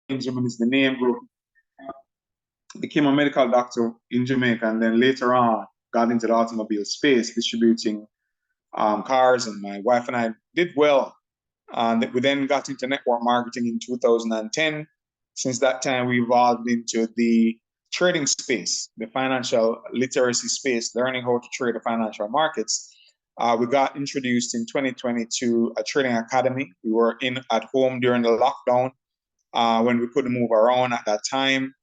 Benjamin is the name group. Became a medical doctor in Jamaica, and then later on got into the automobile space, distributing cars. And my wife and I did well. We then got into network marketing in 2010. Since that time, we evolved into the trading space, the financial literacy space, learning how to trade the financial markets. We got introduced in 2020 to a trading academy. We were at home during the lockdown when we couldn't move around at that time.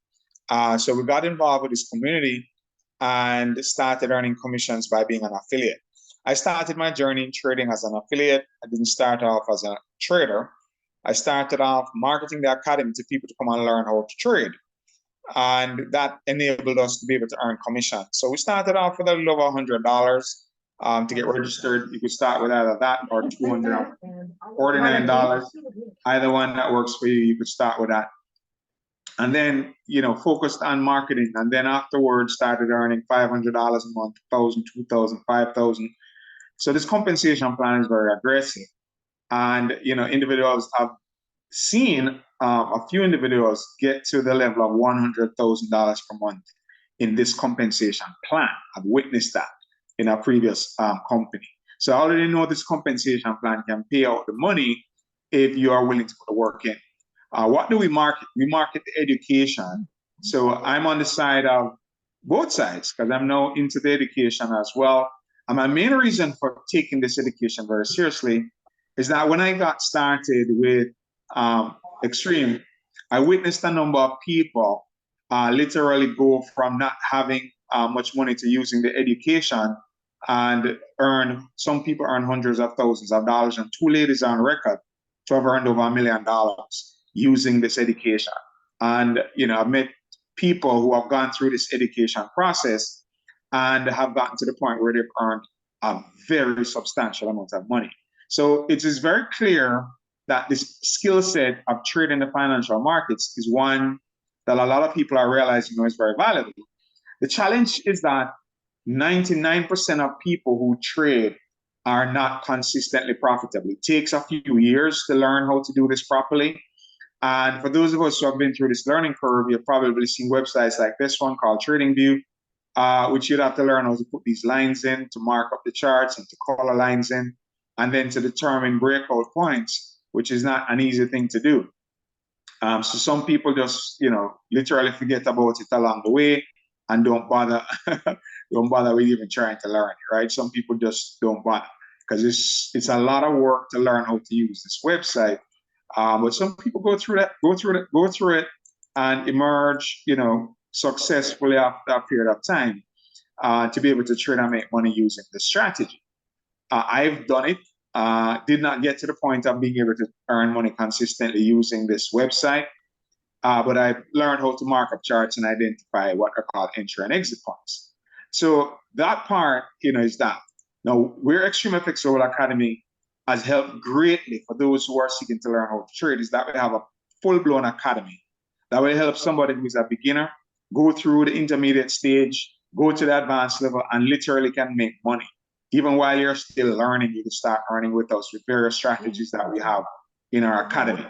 So we got involved with this community and started earning commissions by being an affiliate. I started my journey in trading as an affiliate. I didn't start off as a trader. I started off marketing the academy to people to come and learn how to trade. And that enabled us to be able to earn commission. So we started off with a little over $100 to get registered. You could start with either that or $249. Either one that works for you, you could start with that. And then, focused on marketing. And then afterwards started earning $500 a month, $1,000, $2,000, $5,000. So this compensation plan is very aggressive. And, individuals have seen a few individuals get to the level of $100,000 per month in this compensation plan. I've witnessed that in a previous company. So I already know this compensation plan can pay out the money if you are willing to put the work in. What do we market? We market the education. So I'm on the side of both sides because I'm now into the education as well. And my main reason for taking this education very seriously is that when I got started with Xtream, I witnessed a number of people literally go from not having much money to using the education and some people earn hundreds of thousands of dollars, and two ladies on record to have earned over $1 million using this education. And, I've met people who have gone through this education process and have gotten to the point where they've earned a very substantial amount of money. So it is very clear that this skill set of trading the financial markets is one that a lot of people are realizing is very valuable. The challenge is that 99% of people who trade are not consistently profitable. It takes a few years to learn how to do this properly. And for those of us who have been through this learning curve, you've probably seen websites like this one called TradingView, which you'd have to learn how to put these lines in, to mark up the charts and to color lines in, and then to determine breakout points, which is not an easy thing to do. So some people just, literally forget about it along the way and don't bother with even trying to learn it, right? Some people just don't bother because it's a lot of work to learn how to use this website. But some people go through it and emerge, successfully after a period of time to be able to trade and make money using the strategy. I've done it. Did not get to the point of being able to earn money consistently using this website, but I've learned how to mark up charts and identify what are called entry and exit points. So that part, is that. Now, where Xtreamfx Global Academy has helped greatly for those who are seeking to learn how to trade is that we have a full-blown academy that will help somebody who is a beginner go through the intermediate stage, go to the advanced level, and literally can make money. Even while you're still learning, you can start earning with us with various strategies that we have in our academy.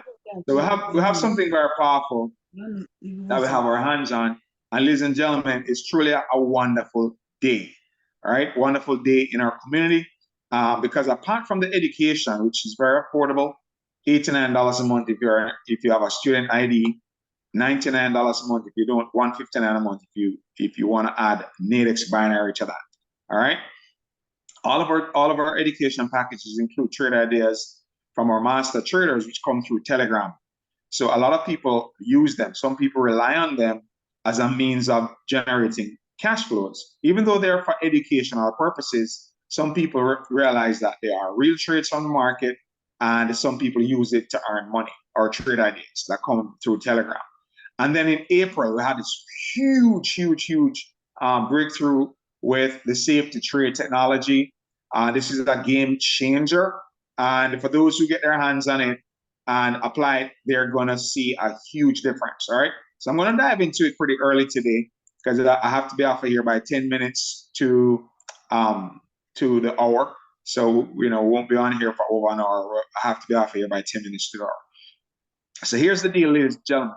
So we have something very powerful that we have our hands on. And ladies and gentlemen, it's truly a wonderful day. All right, wonderful day in our community. Because apart from the education, which is very affordable, $89 a month if you have a student ID, $99 a month if you don't, $159 a month if you want to add Nadex binary to that. All right. All of our education packages include trade ideas from our master traders, which come through Telegram. So a lot of people use them. Some people rely on them as a means of generating cash flows. Even though they're for educational purposes, some people realize that they are real trades on the market, and some people use it to earn money or trade ideas that come through Telegram. And then in April, we had this huge breakthrough with the safe to trade technology. This is a game changer. And for those who get their hands on it and apply it, they're going to see a huge difference. All right. So I'm going to dive into it pretty early today because I have to be off of here by 10 minutes to the hour. So, won't be on here for over an hour. I have to be off of here by 10 minutes to the hour. So here's the deal, ladies and gentlemen.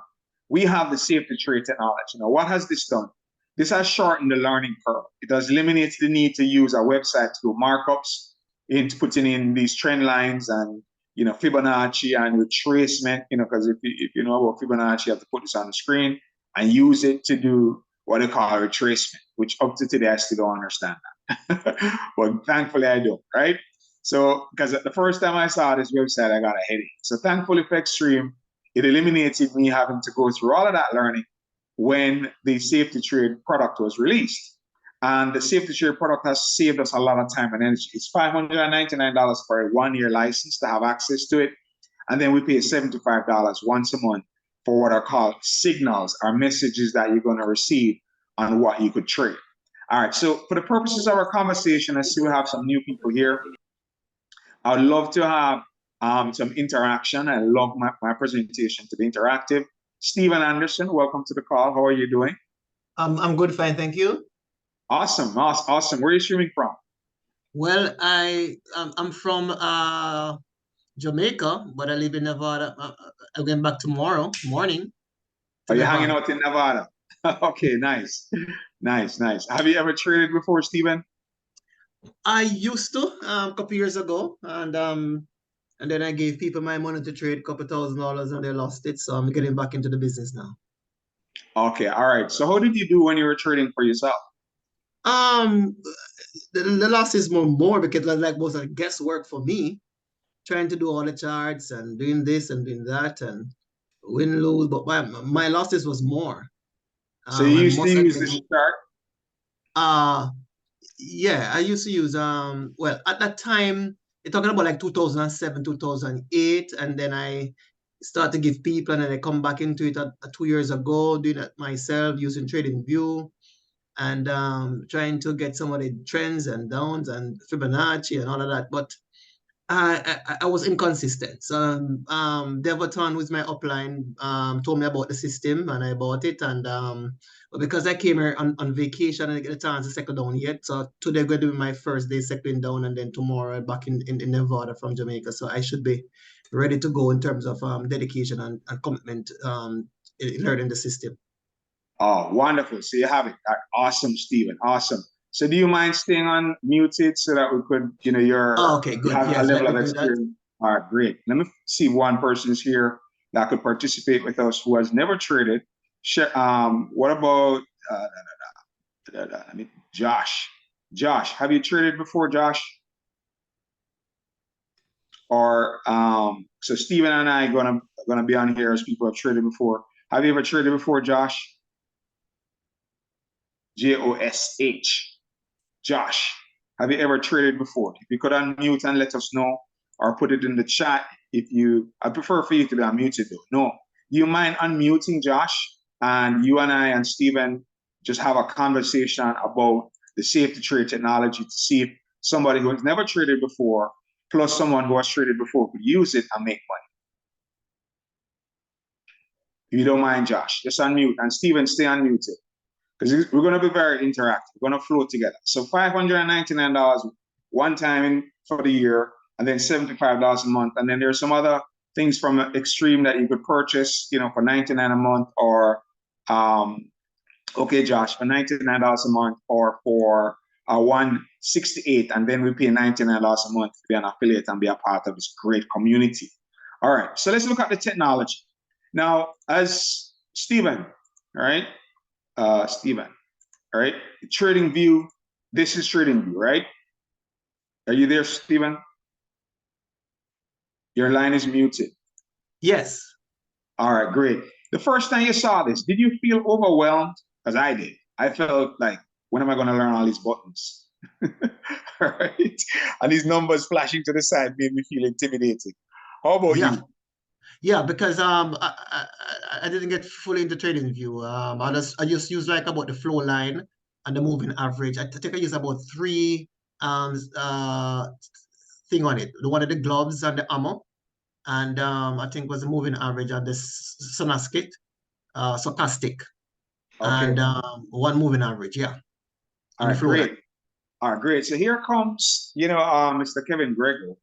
we have the safety trade technology. Now, what has this done? This has shortened the learning curve. It has eliminated the need to use a website to do markups, into putting in these trend lines and Fibonacci and retracement. Because if you know about Fibonacci, you have to put this on the screen and use it to do what they call retracement, which up to today I still don't understand that. But thankfully I do, right? So, because the first time I saw this website, I got a headache. So thankfully for Xtream, it eliminated me having to go through all of that learning when the safety trade product was released. And the safety trade product has saved us a lot of time and energy. It's $599 for a 1-year license to have access to it. And then we pay $75 once a month for what are called signals, or messages that you're going to receive on what you could trade. All right, so for the purposes of our conversation, I see we have some new people here. I would love to have some interaction. I love my presentation to be interactive. Stephen Anderson, welcome to the call. How are you doing? I'm good, fine, thank you. Awesome. Where are you streaming from? Well, I'm from Jamaica, but I live in Nevada. I went back tomorrow morning. Are you hanging out in Nevada? Okay, nice. Nice. Have you ever traded before, Stephen? I used to a couple years ago, and then I gave people my money to trade, a couple $1,000, and they lost it. So I'm getting back into the business now. Okay, all right. So how did you do when you were trading for yourself? The loss is more because like was a guesswork for me, trying to do all the charts and doing this and doing that and win lose. But my losses was more. So you used to use this chart? Yeah, I used to use well at that time you're talking about like 2007, 2008, and then I start to give people and then I come back into it 2 years ago, doing it myself using TradingView and trying to get some of the trends and downs and Fibonacci and all of that. But I was inconsistent. So Devaton, who's my upline, told me about the system and I bought it. And but because I came here on vacation and I get a chance to settle down yet. So today going to be my first day settling down, and then tomorrow back in Nevada from Jamaica. So I should be ready to go in terms of dedication and commitment in learning the system. Oh, wonderful. So you have it. Awesome, Stephen. Awesome. So do you mind staying on muted so that we could, okay, good. You have yes, a level of experience. All right, great. Let me see one person's here that could participate with us who has never traded. What about Josh? Josh, have you traded before, Josh? Or so Stephen and I gonna be on here as people have traded before. Have you ever traded before, Josh? Josh. Josh, have you ever traded before? If you could unmute and let us know, or put it in the chat I prefer for you to be unmuted though. No, do you mind unmuting, Josh? And you and I and Stephen just have a conversation about the safety trade technology to see if somebody who has never traded before, plus someone who has traded before, could use it and make money. If you don't mind, Josh, just unmute. And Stephen, stay unmuted, because we're going to be very interactive. We're going to flow together. So $599 one time for the year, and then $75 a month. And then there's some other things from Xtream that you could purchase, for $99 a month, or okay, Josh, for $99 a month, or for $168, and then we pay $99 a month to be an affiliate and be a part of this great community. All right, so let's look at the technology. Now, as Stephen, all right? Stephen, all right? TradingView, this is TradingView, right? Are you there, Stephen? Your line is muted. Yes. All right, great. The first time you saw this, did you feel overwhelmed? Because I did. I felt like, when am I going to learn all these buttons? Right? And these numbers flashing to the side made me feel intimidated. How about you? Yeah, because I didn't get fully into TradingView. I just use like about the flow line and the moving average. I think I use about 3 thing on it. The one of the gloves and the ammo, and I think was the moving average and the stochastic, okay. And one moving average, yeah. All right, great. All right, great. So here comes, Mr. Kevin Gregor.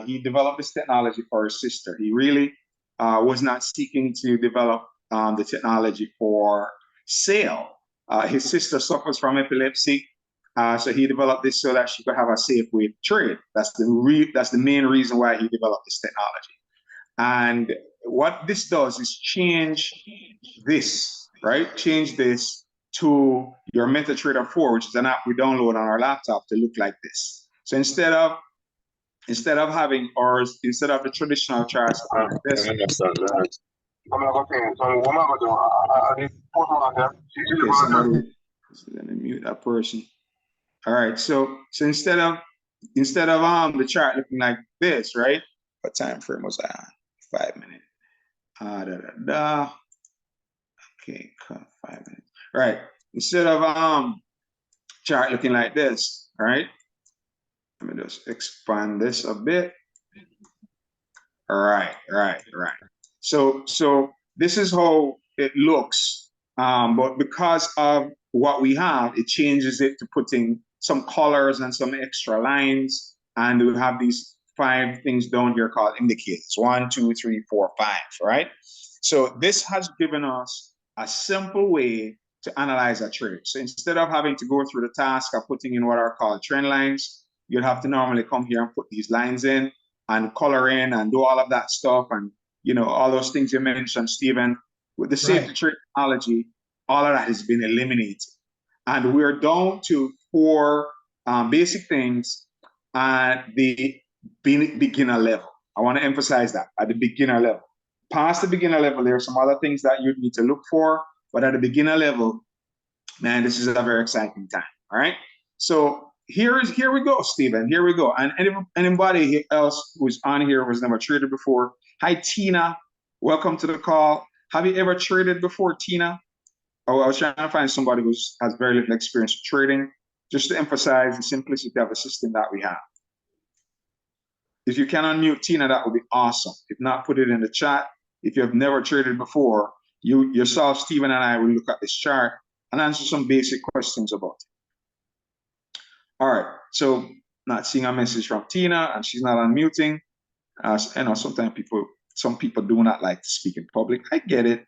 He developed this technology for his sister. He really was not seeking to develop the technology for sale. His sister suffers from epilepsy, so he developed this so that she could have a safe way to trade. That's the main reason why he developed this technology. And what this does is change this, right? Change this to your MetaTrader 4, which is an app we download on our laptop to look like this. So instead of having, or instead of the traditional charts like this. Okay, somebody, let me mute that person. All right, so instead of the chart looking like this, right? What time frame was I on? 5 minutes. Okay, 5 minutes. All right. Instead of chart looking like this, all right? Let me just expand this a bit. All right. So this is how it looks, but because of what we have, it changes it to putting some colors and some extra lines, and we have these 5 things down here called indicators: 1, 2, 3, 4, 5. Right. So this has given us a simple way to analyze a trade. So instead of having to go through the task of putting in what are called trend lines, you'd have to normally come here and put these lines in and color in and do all of that stuff, and all those things you mentioned, Stephen. With the safe trade technology, all of that has been eliminated, and we're down to 4 basic things at the beginner level. I want to emphasize that at the beginner level. Past the beginner level, there are some other things that you need to look for, but at the beginner level, man, this is a very exciting time. All right, so here we go, Stephen. Here we go. And anybody else who's on here who's never traded before, hi Tina, welcome to the call. Have you ever traded before, Tina? Oh, I was trying to find somebody who has very little experience with trading, just to emphasize the simplicity of the system that we have. If you can unmute Tina, that would be awesome. If not, put it in the chat. If you have never traded before, you yourself, Stephen, and I will look at this chart and answer some basic questions about it. All right, so not seeing a message from Tina, and she's not unmuting. Sometimes some people do not like to speak in public. I get it.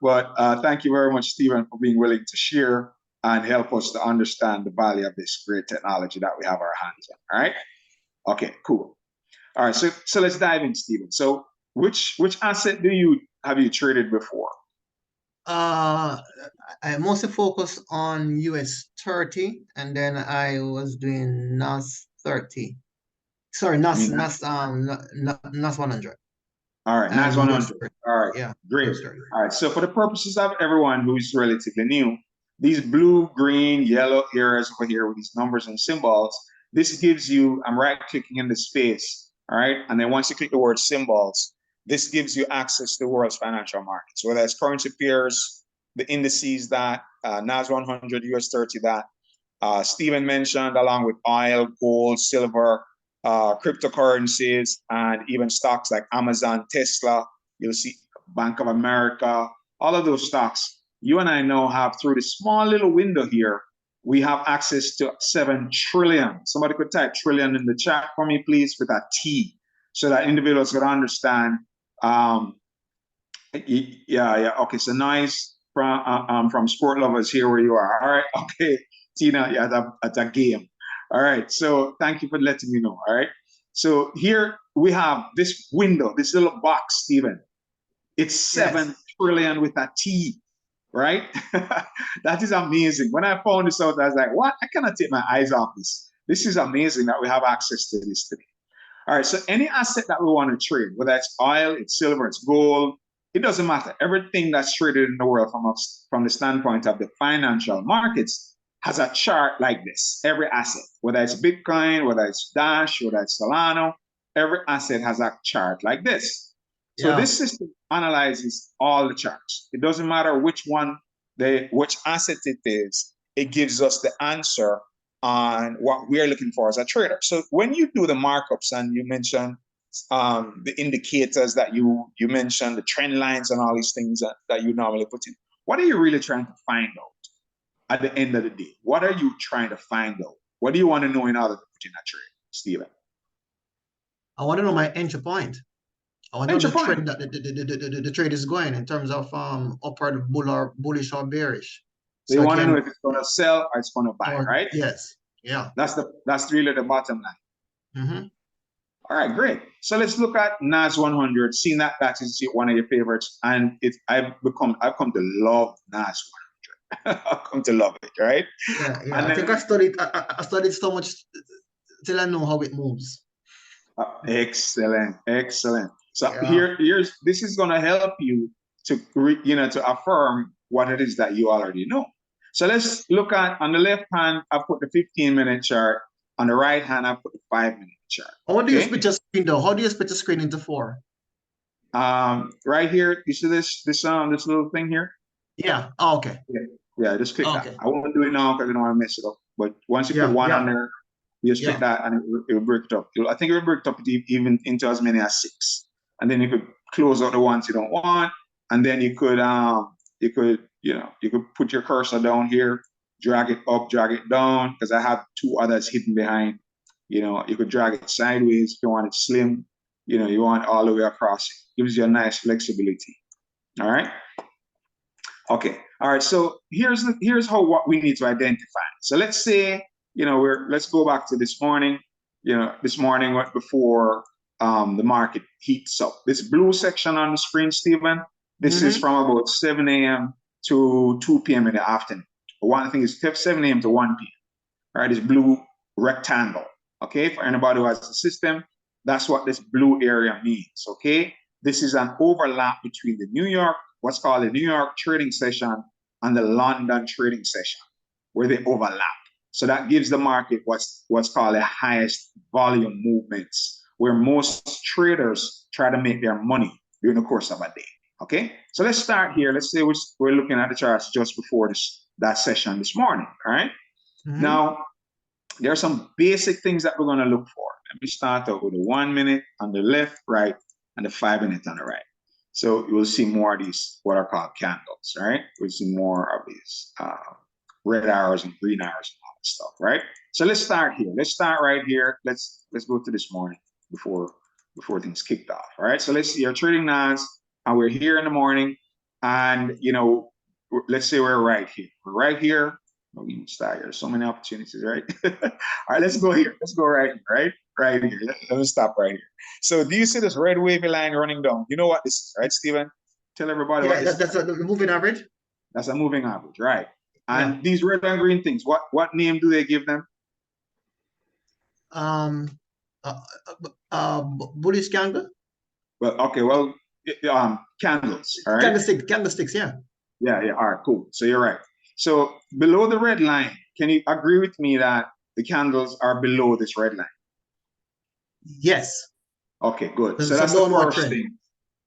But thank you very much, Stephen, for being willing to share and help us to understand the value of this great technology that we have our hands on. All right. Okay, cool. All right, so let's dive in, Stephen. So which asset have you traded before? I mostly focus on US 30, and then I was doing NAS 30. Sorry, NAS 100. All right, NAS 100. All right, yeah, great. All right, so for the purposes of everyone who's relatively new, these blue, green, yellow areas over here with these numbers and symbols, this gives you, I'm right-clicking in the space, all right? And then once you click the word symbols, this gives you access to the world's financial markets, whether it's currency pairs, the indices that NAS 100, US 30 that Stephen mentioned, along with oil, gold, silver, cryptocurrencies, and even stocks like Amazon, Tesla. You'll see Bank of America, all of those stocks. You and I now have, through this small little window here, we have access to 7 trillion. Somebody could type trillion in the chat for me, please, with a T, so that individuals could understand. Okay, so nice from sport lovers here where you are. All right, okay, Tina, yeah, at a game. All right, so thank you for letting me know. All right, so here we have this window, this little box, Stephen. It's 7 trillion with a T, right? That is amazing. When I found this out, I was like, what? I cannot take my eyes off this. This is amazing that we have access to this today. All right, so any asset that we want to trade, whether it's oil, it's silver, it's gold, it doesn't matter. Everything that's traded in the world from the standpoint of the financial markets has a chart like this. Every asset, whether it's Bitcoin, whether it's Dash, whether it's Solana, every asset has a chart like this. So this system analyzes all the charts. It doesn't matter which asset it is, it gives us the answer on what we're looking for as a trader. So when you do the markups, and you mentioned the indicators that you mentioned, the trend lines and all these things that you normally put in, what are you really trying to find out at the end of the day? What are you trying to find out? What do you want to know in order to put in a trade, Stephen? I want to know my entry point. I wonder Enter the point. trade that the trade is going in terms of upward bullish or bearish. So you So I want to know can, if it's going to sell or it's going to buy, or right? yes, yeah. That's really the bottom line. Mm-hmm. All right, great. So let's look at NAS 100. Seeing that that is one of your favorites, and I've come to love NAS 100. I've come to love it, right? Yeah, yeah. And I think then I studied so much till I know how it moves. excellent, excellent. So Yeah. this is going to help you to to affirm what it is that you already know. So let's look at on the left hand. I put the 15-minute chart. On the right hand, I put the 5-minute chart. How do you Okay. split your screen though? How do you split the screen into four? Right here, you see this little thing here? Yeah. Oh, okay. Yeah, just click that. Okay. I won't do it now because I don't want to mess it up. But once you put Yeah. one Yeah. on there, you just click Yeah. that and it will break it up. I think it will break it up even into as many as 6. And then you could close out the ones you don't want. And then you could put your cursor down here, drag it up, drag it down, because I have 2 others hidden behind. You could drag it sideways if you want it slim. You want it all the way across. It gives you a nice flexibility. All right. Okay. All right. So here's what we need to identify. So let's say, let's go back to this morning. This morning before the market heats up. This blue section on the screen, Stephen, this is from about 7 a.m. to 2 p.m. in the afternoon. One thing is 7 a.m. to 1 p.m. All right, this blue rectangle. Okay, for anybody who has a system, that's what this blue area means. Okay, this is an overlap between the what's called the New York trading session and the London trading session, where they overlap. So that gives the market what's called the highest volume movements, where most traders try to make their money during the course of a day. Okay, so let's start here. Let's say we're looking at the charts just before that session this morning. All right. Now, there are some basic things that we're going to look for. Let me start out with the 1 minute on the left, right, and the 5 minute on the right. So you will see more of these, what are called candles, right? We'll see more of these red arrows and green arrows and all that stuff, right? So let's start here. Let's start right here. Let's go to this morning before things kicked off, all right? So let's see, you're trading NAS, and we're here in the morning, and, let's say we're right here. We're right here. We can start here. So many opportunities, right? All right, let's go here. Let's go right here, right? Right here. Let me stop right here. So do you see this red wavy line running down? You know what this is, right, Stephen? Tell everybody what this is. That's a moving average. That's a moving average, right? And these red and green things, what name do they give them? Bullish candle. Well, okay, candles, all right? Candlesticks, yeah. Yeah, all right, cool. So you're right. So below the red line, can you agree with me that the candles are below this red line? Yes. Okay, good. So that's the first thing.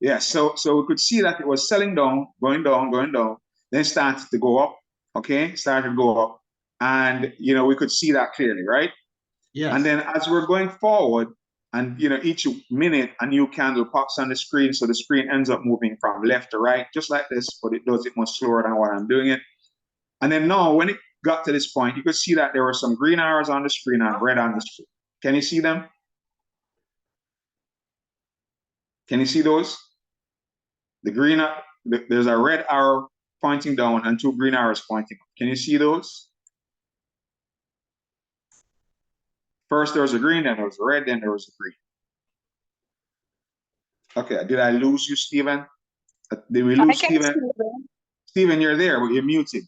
Yeah, so we could see that it was selling down, going down, then started to go up, okay? Started to go up. And, we could see that clearly, right? Yes. And then as we're going forward, and, each minute a new candle pops on the screen, so the screen ends up moving from left to right, just like this, but it does it much slower than what I'm doing it. And then now, when it got to this point, you could see that there were some green arrows on the screen and red on the screen. Can you see them? Can you see those? There's a red arrow pointing down and 2 green arrows pointing up. Can you see those? First there was a green, then there was a red, then there was a green. Okay, did I lose you, Stephen? Did we lose Stephen? Stephen, you're there, but you're muted.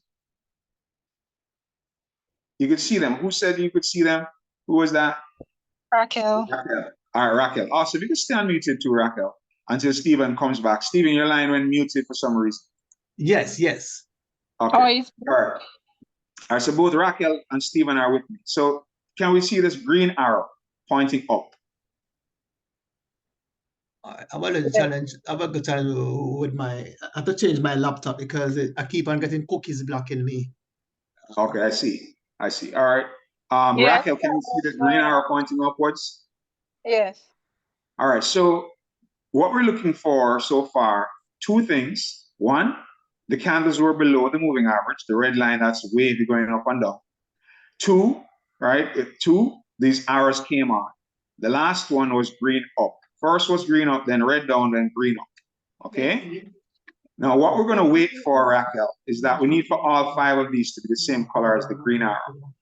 You could see them. Who said you could see them? Who was that? Raquel. All right, Raquel. Also, you can stay unmuted too, Raquel, until Stephen comes back. Stephen, your line went muted for some reason. Yes. Okay. All right, so both Raquel and Stephen are with me. So can we see this green arrow pointing up? I'm going to challenge. With I have to change my laptop because I keep on getting cookies blocking me. Okay, I see. All right. Raquel, can you see the green arrow pointing upwards? Yes. All right. So what we're looking for so far, 2 things. 1, the candles were below the moving average, the red line that's wavy going up and down. 2, right? 2, these arrows came on. The last one was green up. First was green up, then red down, then green up. Okay? Now, what we're going to wait for, Raquel, is that we need for all 5 of these to be the same color as the green arrow.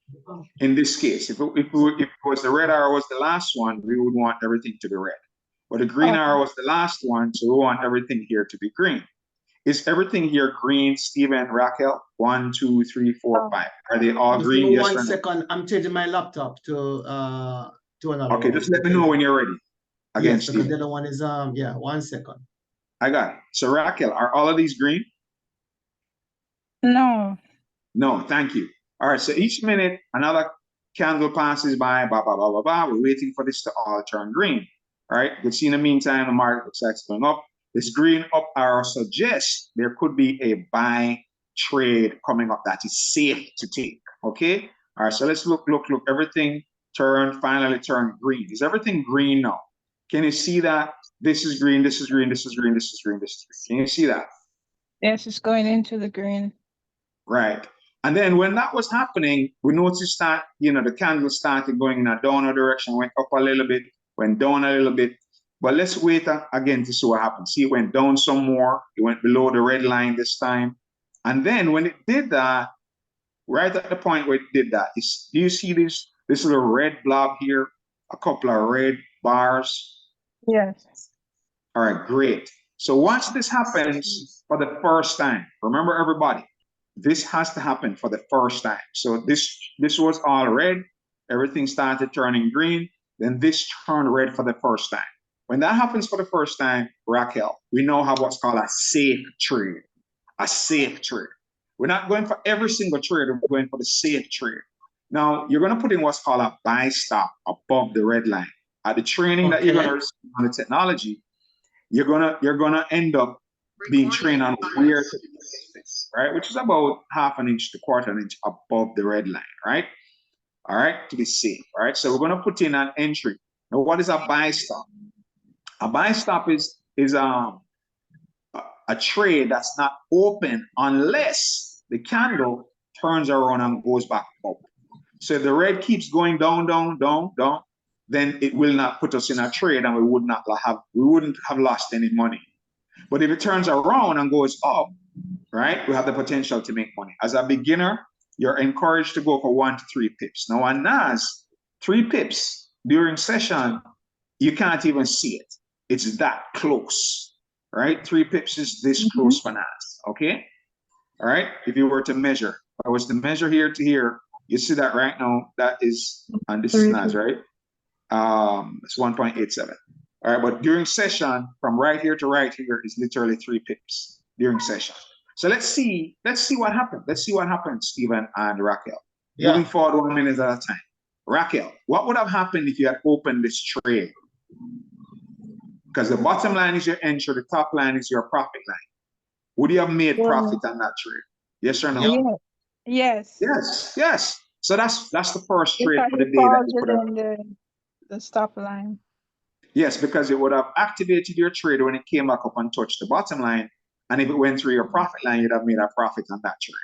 In this case, if it was the red arrow was the last one, we would want everything to be red. But the green arrow was the last one, so we want everything here to be green. Is everything here green, Stephen, Raquel? 1, 2, 3, 4, 5. Are they all green? Yes, 1 second. I'm changing my laptop to another Okay, one. just let me know when you're ready. Again, yes, because Stephen. the other one is 1 second. I got it. So Raquel, are all of these green? No. No, thank you. All right, so each minute another candle passes by, blah, blah, blah, blah, blah. We're waiting for this to all turn green. All right, you can see in the meantime, the market looks like it's going up. This green up arrow suggests there could be a buy trade coming up that is safe to take, okay? All right, so let's look. Everything finally turned green. Is everything green now? Can you see that? This is green, this is green, this is green, this is green, this is green. Can you see that? Yes, it's going into the green. Right. And then when that was happening, we noticed that, the candle started going in a downward direction, went up a little bit, went down a little bit. But let's wait again to see what happens. See, it went down some more. It went below the red line this time. And then when it did that, right at the point where it did that, do you see this little red blob here? A couple of red bars. Yes. All right, great. So once this happens for the first time, remember everybody, this has to happen for the first time. So this was all red, everything started turning green, then this turned red for the first time. When that happens for the first time, Raquel, we now have what's called a safe trade. A safe trade. We're not going for every single trade, we're going for the safe trade. Now, you're going to put in what's called a buy stop above the red line. At the training that you're going to receive on the technology, you're gonna end up being trained on where to place this, right? Which is about 1/2 inch to 1/4 inch above the red line, right? All right, to be safe, all right? So we're gonna put in an entry. Now, what is a buy stop? A buy stop is a trade that's not open unless the candle turns around and goes back up. So if the red keeps going down, down, down, down, then it will not put us in a trade and we wouldn't have lost any money. But if it turns around and goes up, right, we have the potential to make money. As a beginner, you're encouraged to go for 1 to 3 pips. Now on NAS, 3 pips during session, you can't even see it. It's that close, right? 3 pips is this close for NAS, okay? All right, if you were to measure, if I was to measure here to here, you see that right now, that is, and this is NAS, right? It's 1.87. All right, but during session, from right here to right here is literally 3 pips during session. So let's see what happened. Let's see what happened, Stephen and Raquel. Yeah. Moving forward 1 minute at a time. Raquel, what would have happened if you had opened this trade? Because the bottom line is your entry, the top line is your profit line. Would you have made profit on that trade? Yes or no? Yes. Yes. So that's the first trade for the day that you put up. The stop line. Yes, because it would have activated your trade when it came back up and touched the bottom line. And if it went through your profit line, you'd have made a profit on that trade.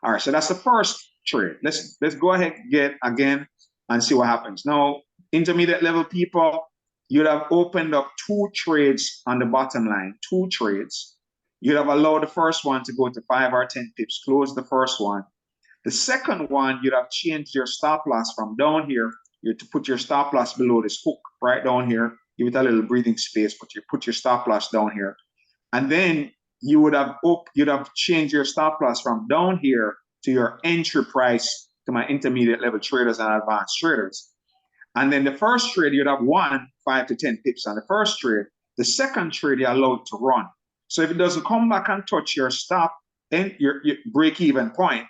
All right, so that's the first trade. Let's go ahead again and see what happens. Now, intermediate level people, you'd have opened up 2 trades on the bottom line, 2 trades. You'd have allowed the first one to go to 5 or 10 pips, close the first one. The second one, you'd have changed your stop loss from down here. You to put your stop loss below this hook right down here. Give it a little breathing space, put your stop loss down here. And then you'd have changed your stop loss from down here to your entry price to my intermediate level traders and advanced traders. And then the first trade, you'd have won 5 to 10 pips on the first trade. The second trade, you're allowed to run. So if it doesn't come back and touch your stop and your break-even point,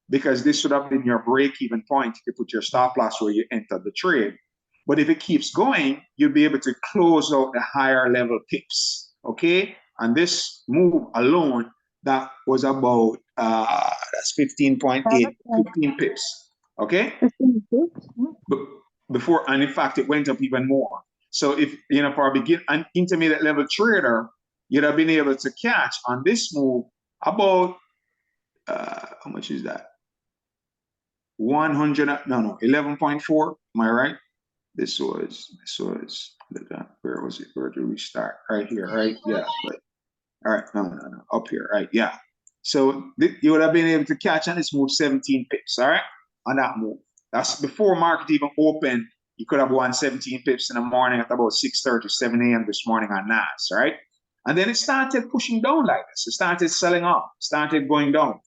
because this should have been your break-even point if you put your stop loss where you entered the trade. But if it keeps going, you'll be able to close out the higher level pips, okay? And this move alone, that was about, that's 15.8, 15 pips, okay? 15 pips. Before, and in fact, it went up even more. So if, for an intermediate level trader, you'd have been able to catch on this move about, how much is that? 11.4, am I right? this was, where was it? Where do we start? Right here, right? Yeah, but, all right, no, up here, right? Yeah. So you would have been able to catch on this move 17 pips, all right? On that move. That's before market even opened. You could have won 17 pips in the morning at about 6:30, 7 a.m. this morning on NAS, right? And then it started pushing down like this. It started selling off, started going down.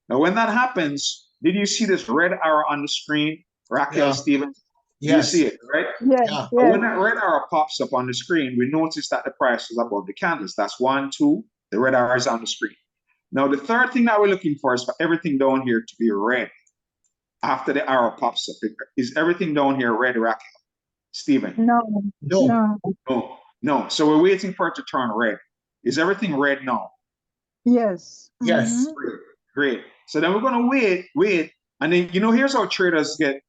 Now, when that happens, did you see this red arrow on the screen, Raquel, Yeah. Stevens? Yes. You see it, right? Yes, Yeah. And when yes. that red arrow pops up on the screen, we notice that the price is above the candles. That's 1, 2. The red arrow is on the screen. Now, the third thing that we're looking for is for everything down here to be red. After the arrow pops up, is everything down here red, Raquel? Stephen? No, No. no. No. So we're waiting for it to turn red. Is everything red now? Yes. Yes. Great. So then we're gonna wait, and then here's how traders get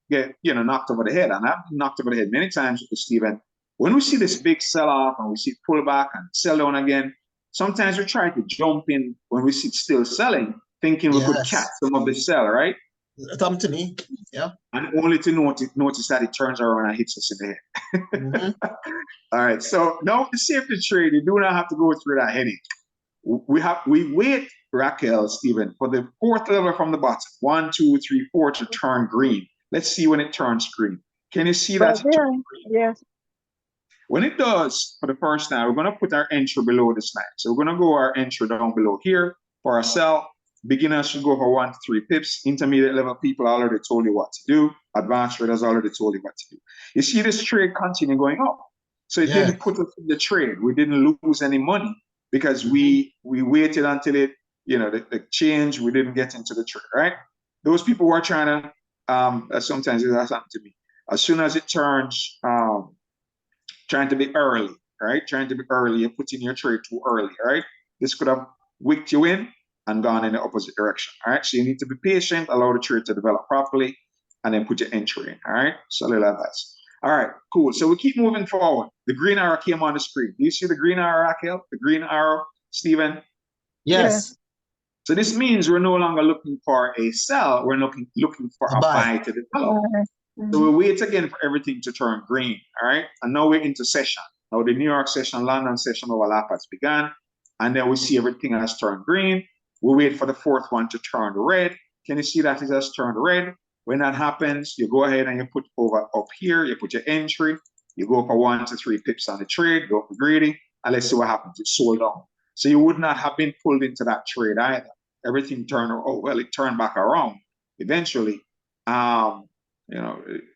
knocked over the head. And I've been knocked over the head many times with Stephen. When we see this big sell-off and we see pullback and sell down again, sometimes we try to jump in when we see it still selling, thinking we could catch some of the sell, right? It happened to me. Yeah. And only to notice that it turns around and hits us in the head. All right. So now to save the trade, you do not have to go through that headache. We wait, Raquel, Stephen, for the fourth level from the bottom, 1, 2, 3, 4 to turn green. Let's see when it turns green. Can you see that? Yes. When it does, for the first time, we're going to put our entry below this line. So we're going to go our entry down below here for our sell. Beginners should go for 1 to 3 pips. Intermediate level people already told you what to do. Advanced traders already told you what to do. You see this trade continue going up. So it didn't put us in the trade. We didn't lose any money because we waited until it, the change, we didn't get into the trade, right? Those people who are trying to, sometimes it has happened to me. As soon as it turns, trying to be early, right? Trying to be early, you put in your trade too early, right? This could have wicked you in and gone in the opposite direction, all right? So you need to be patient, allow the trade to develop properly, and then put your entry in, all right? Solid advice. All right, cool. So we keep moving forward. The green arrow came on the screen. Do you see the green arrow, Raquel? The green arrow, Stephen? Yes. So this means we're no longer looking for a sell. We're looking for a buy to develop. So we wait again for everything to turn green, all right? And now we're into session. Now the New York session, London session overlap has begun. And then we see everything has turned green. We wait for the fourth one to turn red. Can you see that it has turned red? When that happens, you go ahead and you put over up here, you put your entry, you go for 1 to 3 pips on the trade, go for greedy, and let's see what happens. It sold down. So you would not have been pulled into that trade either. Everything turned, it turned back around eventually.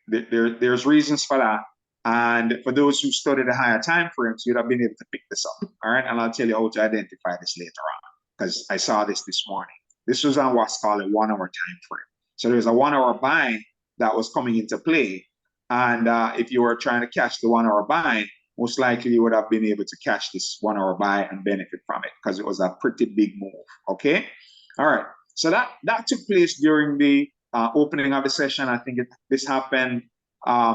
There's reasons for that. And for those who study the higher time frames, you'd have been able to pick this up. All right. And I'll tell you how to identify this later on because I saw this morning. This was on what's called a 1 hour time frame. So there's a 1 hour buy that was coming into play. And if you were trying to catch the 1 hour buy, most likely you would have been able to catch this 1 hour buy and benefit from it because it was a pretty big move. Okay. All right. So that took place during the opening of the session. I think this happened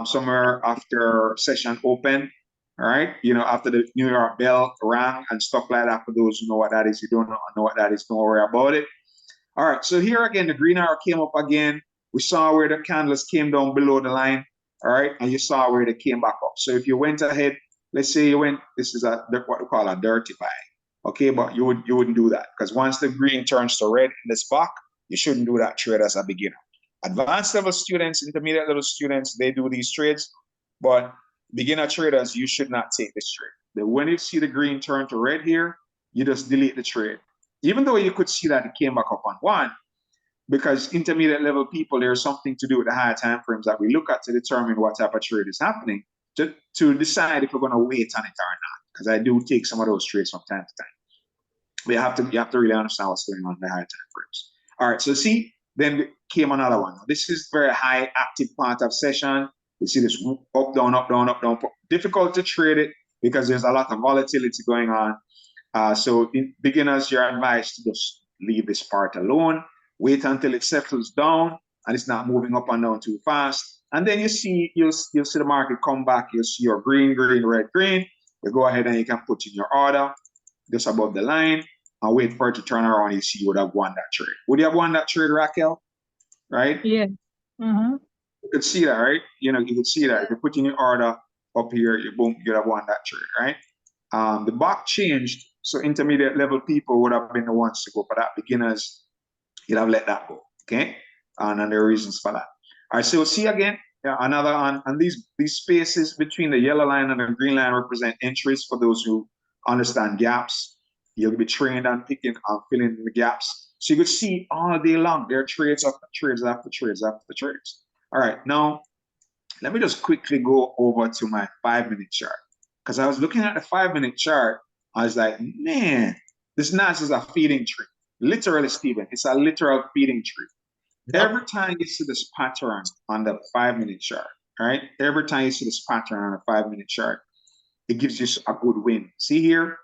somewhere after session open. All right. After the New York bell rang and stuff like that. For those who know what that is, you don't know what that is, don't worry about it. All right, so here again, the green arrow came up again. We saw where the candles came down below the line, all right? And you saw where they came back up. So if you went ahead, let's say you went, this is what we call a dirty buy, okay? But you wouldn't do that because once the green turns to red in the spot, you shouldn't do that trade as a beginner. Advanced level students, intermediate level students, they do these trades, but beginner traders, you should not take this trade. When you see the green turn to red here, you just delete the trade. Even though you could see that it came back up on 1, because intermediate level people, there's something to do with the higher time frames that we look at to determine what type of trade is happening to decide if we're going to wait on it or not. Because I do take some of those trades from time to time. But you have to really understand what's going on in the higher time frames. All right, so see, then came another one. This is very high active part of session. You see this up, down, up, down, up, down. Difficult to trade it because there's a lot of volatility going on. So in beginners, you're advised to just leave this part alone, wait until it settles down and it's not moving up and down too fast. And then you'll see the market come back. You'll see your green, green, red, green. You go ahead and you can put in your order just above the line and wait for it to turn around. You see you would have won that trade. Would you have won that trade, Raquel? Right? Yeah. could see that, right? You know, you could see that. If you put in your order up here, you boom, you'd have won that trade, right? The box changed, so intermediate level people would have been the ones to go for that. Beginners, you'd have let that go, okay? And there are reasons for that. All right, so we'll see again. Another on these spaces between the yellow line and the green line represent entries for those who understand gaps. You'll be trained on picking and filling in the gaps. So you could see all day long, there are trades after trades after trades after trades. All right, now let me just quickly go over to my 5-minute chart. Because I was looking at the 5-minute chart, I was like, man, this NAS is a feeding tree. Literally, Stephen, it's a literal feeding tree. Yep. Every time you see this pattern on the 5-minute chart, right? Every time you see this pattern on a 5-minute chart, it gives you a good win. See here,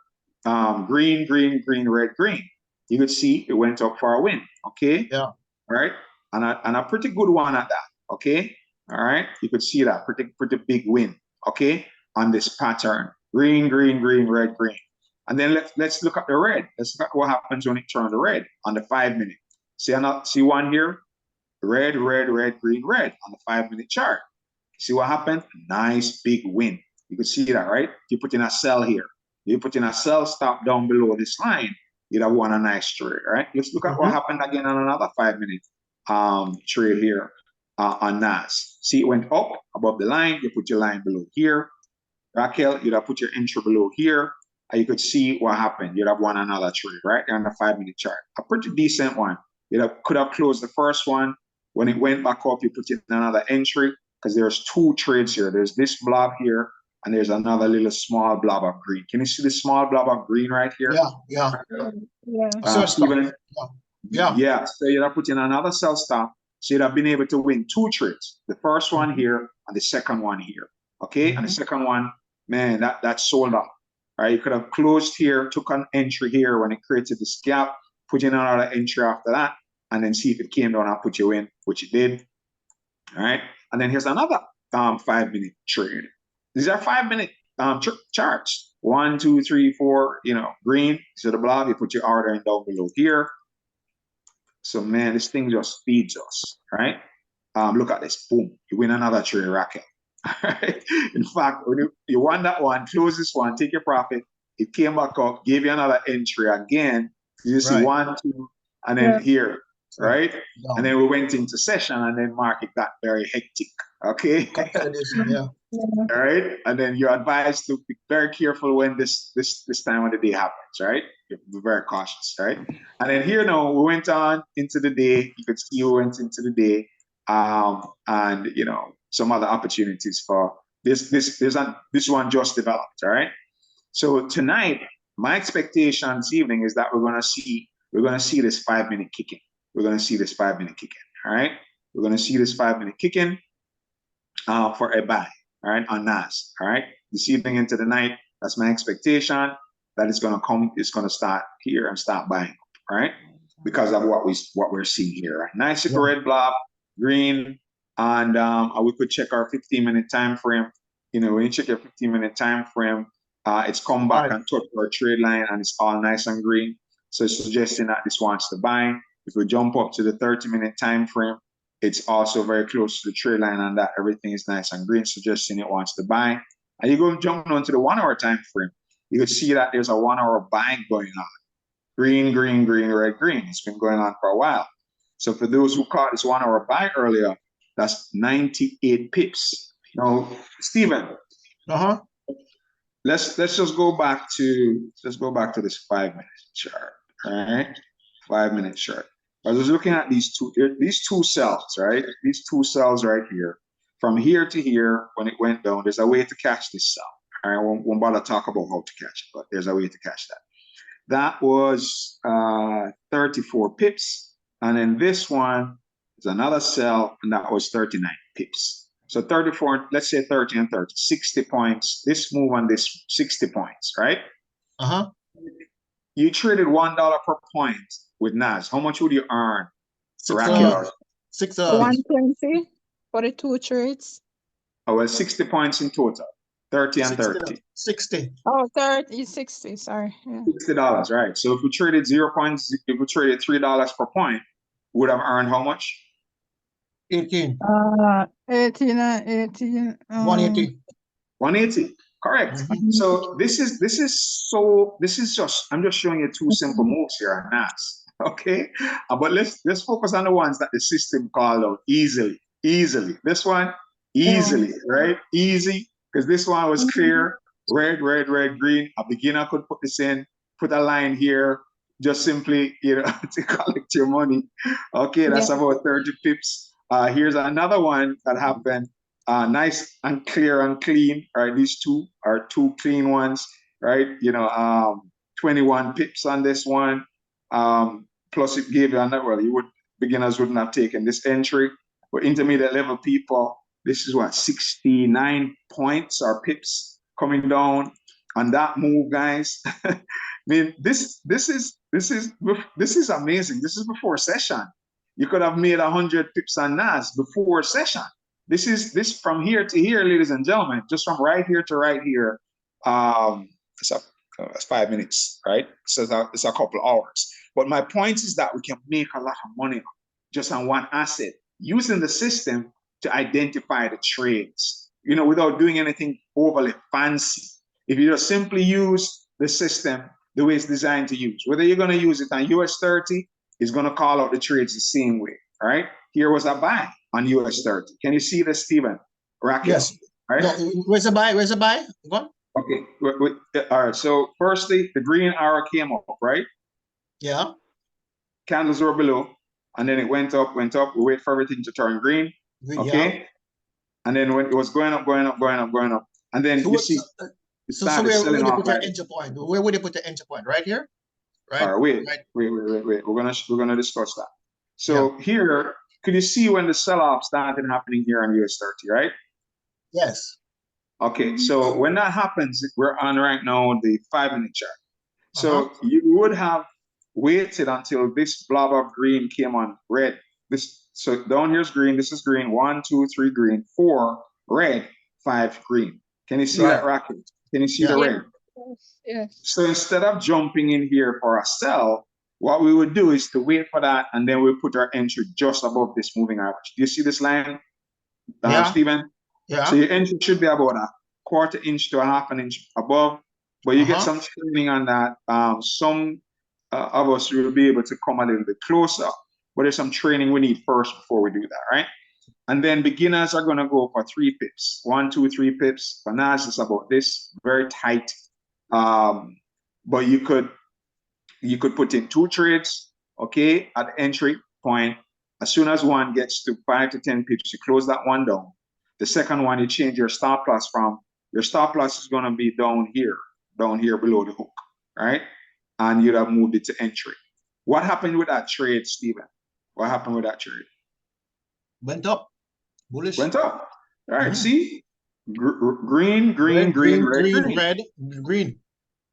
green, green, green, red, green. You could see it went up for a win, okay? Yeah. All right, and a pretty good one at that, okay? All right, you could see that pretty big win, okay? On this pattern, green, green, green, red, green. And then let's look at the red. Let's look at what happens when it turns red on the 5-minute. See one here? Red, red, red, green, red on the 5-minute chart. See what happened? Nice big win. You can see that, right? You put in a sell here. You put in a sell stop down below this line. You'd have won a nice trade, right? Let's look at what happened again on another 5-minute trade here on NAS. See, it went up above the line. You put your line below here. Raquel, you'd have put your entry below here. And you could see what happened. You'd have won another trade, right? There on the 5-minute chart. A pretty decent one. Could have closed the first one. When it went back up, you put in another entry because there's 2 trades here. There's this blob here, and there's another little small blob of green. Can you see the small blob of green right here? Yeah. Steven? Yeah. So you'd have put in another sell stop. So you'd have been able to win 2 trades. The first one here and the second one here. Okay, and the second one, man, that sold out. All right, you could have closed here, took an entry here when it created this gap, put in another entry after that, and then see if it came down and put you in, which it did. All right, and then here's another 5-minute trade. These are 5-minute charts. 1, 2, 3, 4, green. So the blob, you put your order in down below here. So man, this thing just feeds us, right? Look at this, boom, you win another trade, Raquel. Right? In fact, when you won that one, close this one, take your profit. It came back up, gave you another entry again. You see 1, 2, and then here, right? Yeah. And then we went into session, and then market got very hectic. Okay. Yeah. All right. And then you're advised to be very careful when this time of the day happens, right? You have to be very cautious, right? And then here now we went on into the day. You could see we went into the day, and some other opportunities for this one just developed, all right? So tonight, my expectation this evening is that we're gonna see this 5-minute kicking. We're gonna see this 5-minute kicking, all right? We're gonna see this 5-minute kicking for a buy, all right, on NAS, all right? This evening into the night, that's my expectation that it's gonna start here and start buying, all right? Because of what we're seeing here, right? Nice little red blob, green, and we could check our 15-minute time frame. When you check your 15-minute time frame, it's come back and touched our trade line, and it's all nice and green. So it's suggesting that this wants to buy. If we jump up to the 30-minute time frame, it's also very close to the trade line, and that everything is nice and green, suggesting it wants to buy. And you go jump onto the 1-hour time frame, you could see that there's a 1-hour buying going on. Green, green, green, red, green. It's been going on for a while. So for those who caught this 1-hour buy earlier, that's 98 pips. Now, Stephen. Let's just go back to this 5-minute chart. All right, 5-minute chart. I was looking at these two cells, right? These 2 cells right here. From here to here, when it went down, there's a way to catch this cell. All right, won't bother talk about how to catch it, but there's a way to catch that. That was 34 pips. And then this one is another cell, and that was 39 pips. So 34, let's say 30 and 30, 60 points. This move on this 60 points, right? You traded $1 per point with NAS. How much would you earn? $6. 120 for the 2 trades. Oh, well, 60 points in total. 30 and 30. 60. Oh, 30, 60, sorry. Yeah. $60, right? So if we traded 0 points, if we traded $3 per point, would have earned how much? 18. 18 and 18. 180. 180. Correct. Mhm. So this is just I'm just showing you two simple moves here on NAS. Okay. But let's focus on the ones that the system called out easily. Easily. This one, easily, right? Easy. Because this one was clear. Red, red, red, green. A beginner could put this in, put a line here, just simply, to collect your money. Okay, that's about 30 pips. Here's another one that happened. Nice and clear and clean, right? These two are two clean ones, right? 21 pips on this one. Plus it gave you another, beginners wouldn't have taken this entry. For intermediate level people, this is what, 69 points or pips coming down on that move, guys. I mean, this is amazing. This is before session. You could have made 100 pips on NAS before session. This from here to here, ladies and gentlemen, just from right here to right here. It's 5 minutes, right? So it's a couple hours. But my point is that we can make a lot of money just on one asset using the system to identify the trades, without doing anything overly fancy. If you just simply use the system the way it's designed to use, whether you're going to use it on US 30, it's going to call out the trades the same way, all right? Here was a buy on US 30. Can you see this, Stephen? Racket, yes. right? No, where's the buy? Where's the buy? Go on. Okay. All right. So firstly, the green arrow came up, right? Yeah. Candles were below, and then it went up. We wait for everything to turn green. Okay. Yeah. And then when it was going up, and then so you see. So where would they put your entry point? Where would they put the entry point? Right here? Right? All right, wait. We're gonna discuss that. So here, could you see when the sell-off started happening here on US 30, right? Yes. Okay, so when that happens, we're on right now the 5-minute chart. So you would have waited until this blob of green came on red. So down here's green, this is green, 1, 2, 3 green, 4 red, 5 green. Can you see that racket? Can you see the red? Yes. So instead of jumping in here for a sell, what we would do is to wait for that, and then we'll put our entry just above this moving average. Do you see this line, Stephen? Yeah. So your entry should be about a 1/4 inch to a 1/2 inch above, but you get some training on that. Some of us will be able to come a little bit closer, but there's some training we need first before we do that, right? And then beginners are going to go for 3 pips, 1, 2, 3 pips. For NAS, it's about this, very tight. But you could put in 2 trades, okay, at the entry point. As soon as one gets to 5 to 10 pips, you close that one down. The second one, you change your stop loss from, your stop loss is going to be down here below the hook, right? And you'd have moved it to entry. What happened with that trade, Stephen? What happened with that trade? Went up. Bullish. Went up. All right, see? Green, red, green.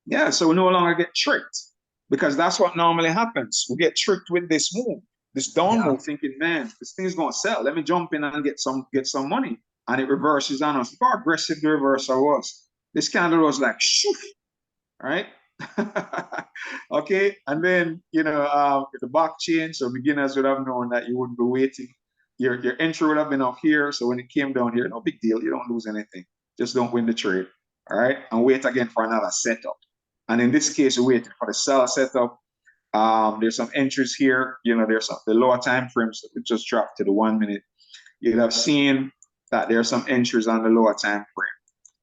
Yeah, so we no longer get tricked, because that's what normally happens. We get tricked with this move, this down move, thinking, man, this thing's going to sell. Let me jump in and get some money. And it reverses on us. Look how aggressive the reversal was. This candle was like, shoof, right? Okay, and then, the back change, so beginners would have known that you wouldn't be waiting. Your entry would have been up here, so when it came down here, no big deal. You don't lose anything. Just don't win the trade, all right? And wait again for another setup. And in this case, we waited for the sell setup. There's some entries here. There's the lower time frames that we just dropped to the 1 minute. You'd have seen that there are some entries on the lower time frame,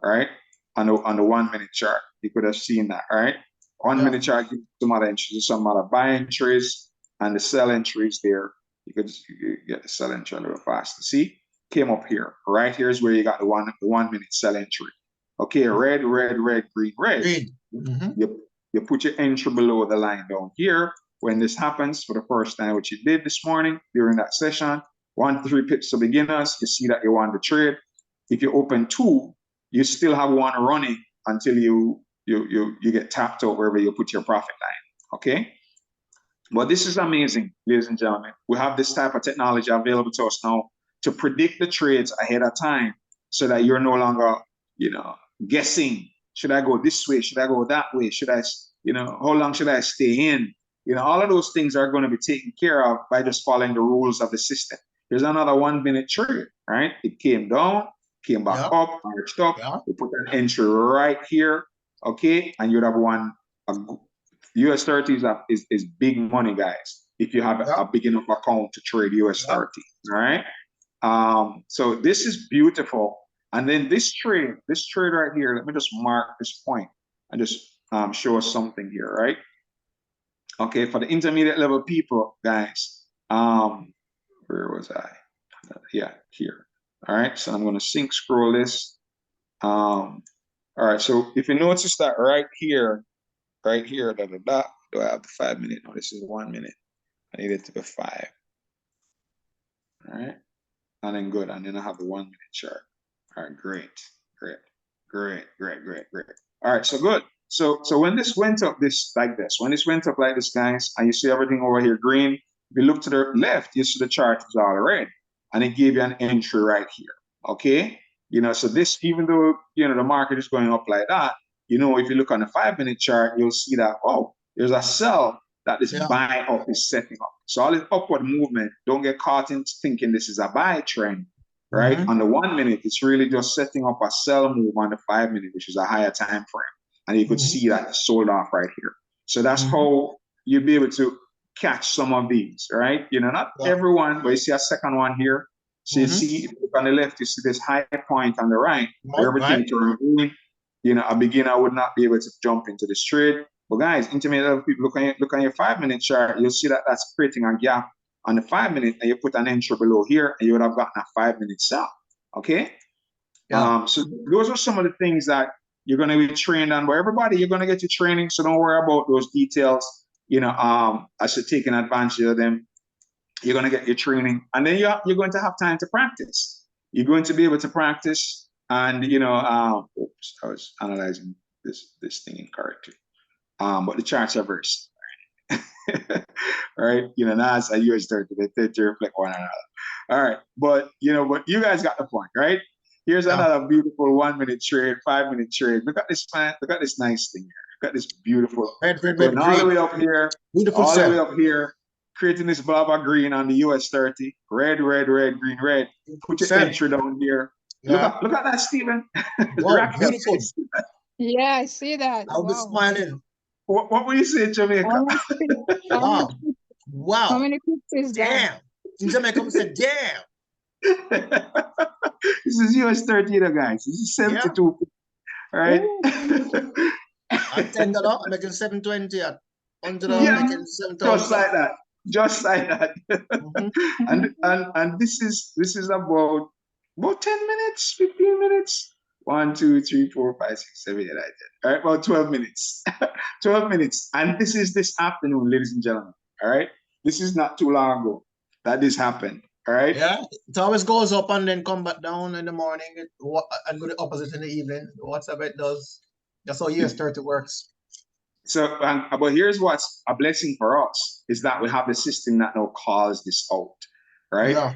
all right? On the 1 minute chart, you could have seen that, all right? 1 minute chart gives some other entries, some other buy entries, and the sell entries there. You could get the sell entry a little faster. See, came up here. Right here is where you got the 1 minute sell entry. Okay, red, green, red. You put your entry below the line down here. When this happens for the first time, which you did this morning during that session, 1 to 3 pips to beginners, you see that you want the trade. If you open 2, you still have 1 running until you get tapped out wherever you put your profit line. Okay. But this is amazing, ladies and gentlemen. We have this type of technology available to us now to predict the trades ahead of time, so that you're no longer, guessing. Should I go this way? Should I go that way? Should I, how long should I stay in? All of those things are going to be taken care of by just following the rules of the system. Here's another 1 minute trade, right? It came down, came back Yeah. up, arched up. Yeah. You put an entry right here, okay? And you'd have US 30 is big money, guys, if you have a big enough account to trade US 30, all right? So this is beautiful. And then this trade right here, let me just mark this point and just show us something here, right? Okay, for the intermediate level people, guys, where was I? Yeah, here. All right, so I'm gonna sync scroll this. All right, so if you notice that right here, do I have the 5 minute? No, this is 1 minute. I need it to be 5. All right, and then good, and then I have the 1 minute chart. All right, great. All right, so good. So when this went up when this went up like this, guys, and you see everything over here green, if you look to the left, you see the chart is all red, and it gave you an entry right here. Okay, so this, even though the market is going up like that, if you look on the 5 minute chart, you'll see that there's a sell that this buy up is setting up. So all this upward movement, don't get caught in thinking this is a buy trend. Right? On the 1 minute, it's really just setting up a sell move on the 5 minute, which is a higher time frame. And you could see that it's sold off right here. So that's how you'll be able to catch some of these, right? Not everyone, but you see a second one here. So you see on the left, you see this high point on the right, where everything turned green. A beginner would not be able to jump into this trade. But guys, intermediate level people, look on your 5 minute chart, you'll see that that's creating a gap on the 5 minute, and you put an entry below here, and you would have gotten a 5 minute sell. Okay. Yeah. So those are some of the things that you're going to be trained on. But everybody, you're going to get your training, so don't worry about those details. As you're taking advantage of them, you're going to get your training, and then you're going to have time to practice. You're going to be able to practice, and oops, I was analyzing this thing incorrectly. But the charts are very similar. Right? Now it's a US 30, they reflect one another. All right. But you guys got the point, right? Here's another beautiful 1 minute trade, 5 minute trade. Look at this, man. Look at this nice thing here. Look at this beautiful. Going all the way up here. Beautiful all the way up here, creating this blob of green on the US 30. Red, green, red. Put your entry down here. Yeah. Look at that, Stephen. Wow, beautiful. Yeah, I see that. I'll be smiling. What were you saying, Jamaica? Wow. How many pips is that? Damn. In Jamaica, we said, damn. This is US 30, guys. This is 72. All right. At $10, I'm making 720. At $100, I'm making 7,000. Just like that. And this is about 10 minutes, 15 minutes. 1, 2, 3, 4, 5, 6, 7, 8, 9, 10. All right, about 12 minutes. 12 minutes. And this is this afternoon, ladies and gentlemen. All right. This is not too long ago that this happened. All right. Yeah. It always goes up and then come back down in the morning and go the opposite in the evening. Whatever it does. That's how US 30 works. So, but here's what's a blessing for us is that we have the system that now calls this out. Right. Yeah.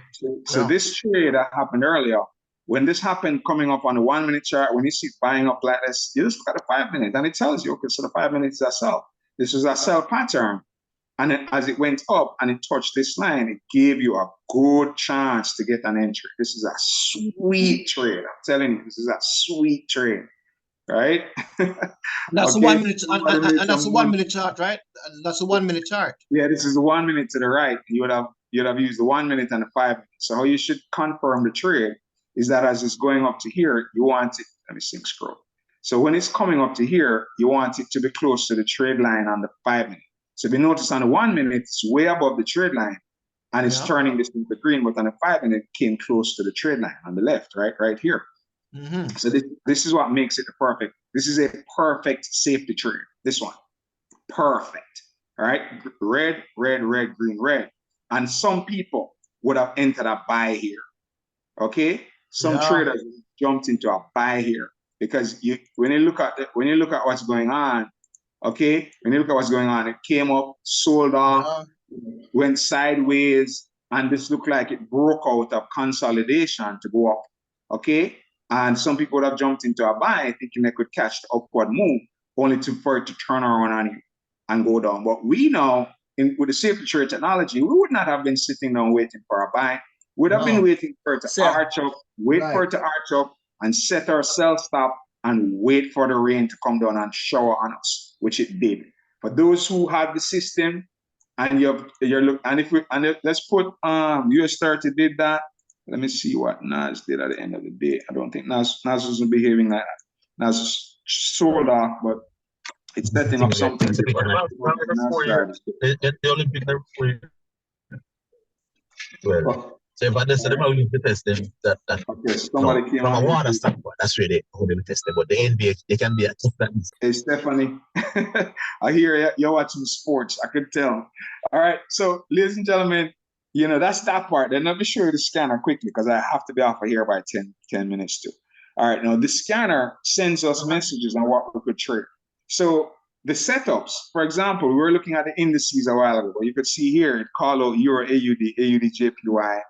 So this trade that happened earlier, when this happened coming up on the 1 minute chart, when you see it buying up like this, you just look at the 5 minute and it tells you, okay, so the 5 minutes is a sell. This is a sell pattern. And then as it went up and it touched this line, it gave you a good chance to get an entry. This is a sweet trade. I'm telling you, this is a sweet trade, right? That's okay. 1 minute, and that's a 1 minute chart, right? That's a 1 minute chart. Yeah, this is the 1 minute to the right. You would have used the 1 minute and the 5 minutes. So how you should confirm the trade is that as it's going up to here, you want it, let me sync scroll. So when it's coming up to here, you want it to be close to the trade line on the 5 minute. So if you notice on the 1 minute, it's way above the trade line and it's turning this into green, but on the 5 minute, it came close to the trade line on the left, right here. So this is what makes it perfect. This is a perfect safety trade, this one. Perfect, all right? Red, green, red. And some people would have entered a buy here, okay? Some traders jumped into a buy here because when you look at what's going on, okay, when you look at what's going on, it came up, sold off, went sideways, and this looked like it broke out of consolidation to go up, okay? And some people would have jumped into a buy thinking they could catch the upward move, only for it to turn around on you and go down. But we know, with the safety trade technology, we would not have been sitting down waiting for a buy. We'd have been No. waiting for it to Sell. arch up, wait for Right. it to arch up, and set our sell stop and wait for the rain to come down and shower on us, which it did. For those who have the system, and let's put US 30 did that. Let me see what Nas did at the end of the day. I don't think Nas wasn't behaving like that. Nas sold off, but it's setting up something different. The Olympic well, so if I just them how to test them, that okay, somebody came from a on. water standpoint, that's really how they test them. But the NBA, they can be a tough that. Hey Stephanie, I hear you're watching sports. I could tell. All right, so ladies and gentlemen, that's that part. Then let me show you the scanner quickly because I have to be off of here by 10 minutes too. All right, now the scanner sends us messages on what we could trade. So the setups, for example, we were looking at the indices a while ago. You could see here it called out Euro AUD, AUD JPY,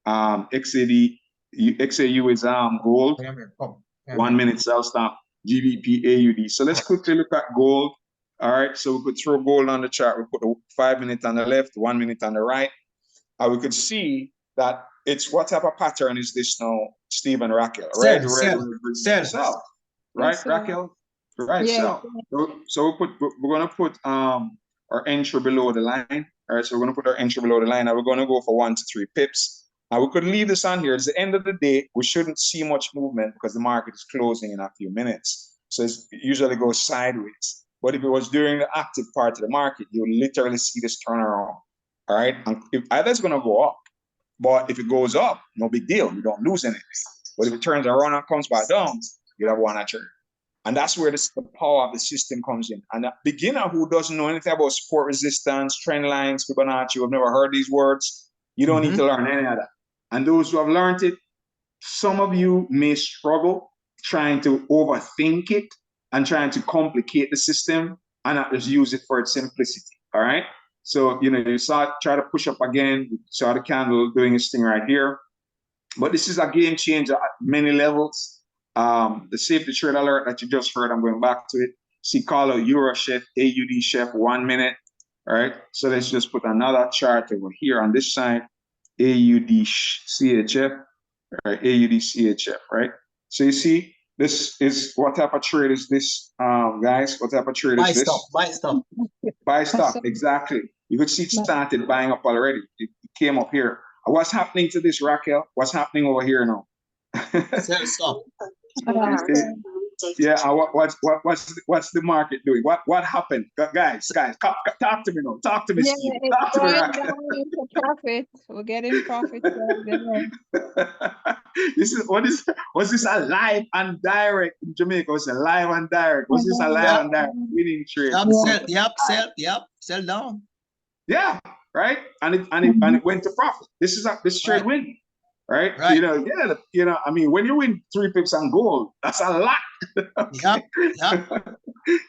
XAD, XAU is gold, 1 minute sell stop, GBP AUD. So let's quickly look at gold. All right, so we could throw gold on the chart. We put the 5 minute on the left, 1 minute on the right. We could see that it's what type of pattern is this now, Steve and Raquel? Red, sell. Right, Raquel? Right, Yeah. so we're gonna put our entry below the line. All right, so we're gonna put our entry below the line, and we're gonna go for 1 to 3 pips. Now we could leave this on here. It's the end of the day. We shouldn't see much movement because the market is closing in a few minutes. So it usually goes sideways. But if it was during the active part of the market, you will literally see this turnaround. All right, and either it's gonna go up, but if it goes up, no big deal. You don't lose anything. But if it turns around and comes back down, you have one at trade. And that's where the power of the system comes in. And a beginner who doesn't know anything about support resistance, trend lines, Fibonacci, who have never heard these words, you don't need to learn any of that. And those who have learned it, some of you may struggle trying to overthink it and trying to complicate the system and not just use it for its simplicity. All right. So, you saw it try to push up again. You saw the candle doing its thing right here. But this is a game changer at many levels. The safety trade alert that you just heard, I'm going back to it. See, call out Euro Chef, AUD Chef, 1 minute. All right. So let's just put another chart over here on this side. AUD CHF, right? AUD CHF, right? So you see, this is what type of trade is this, guys? What type of trade is this? Buy stock. Buy stock, exactly. You could see it started buying up already. It came up here. What's happening to this, Raquel? What's happening over here now? Sell stock. Yeah, what's the market doing? What happened, guys? Talk to me now. Talk to me, Yeah, Steve. it's Talk to me, going Raquel. down into profit. We're getting profit. Was this a live and direct in Jamaica? Was it live and direct? Was this a live and direct winning trade? Sell down. Yeah, right. And it went to profit. This trade win. Right? I mean, when you win 3 pips on gold, that's a lot. Yep.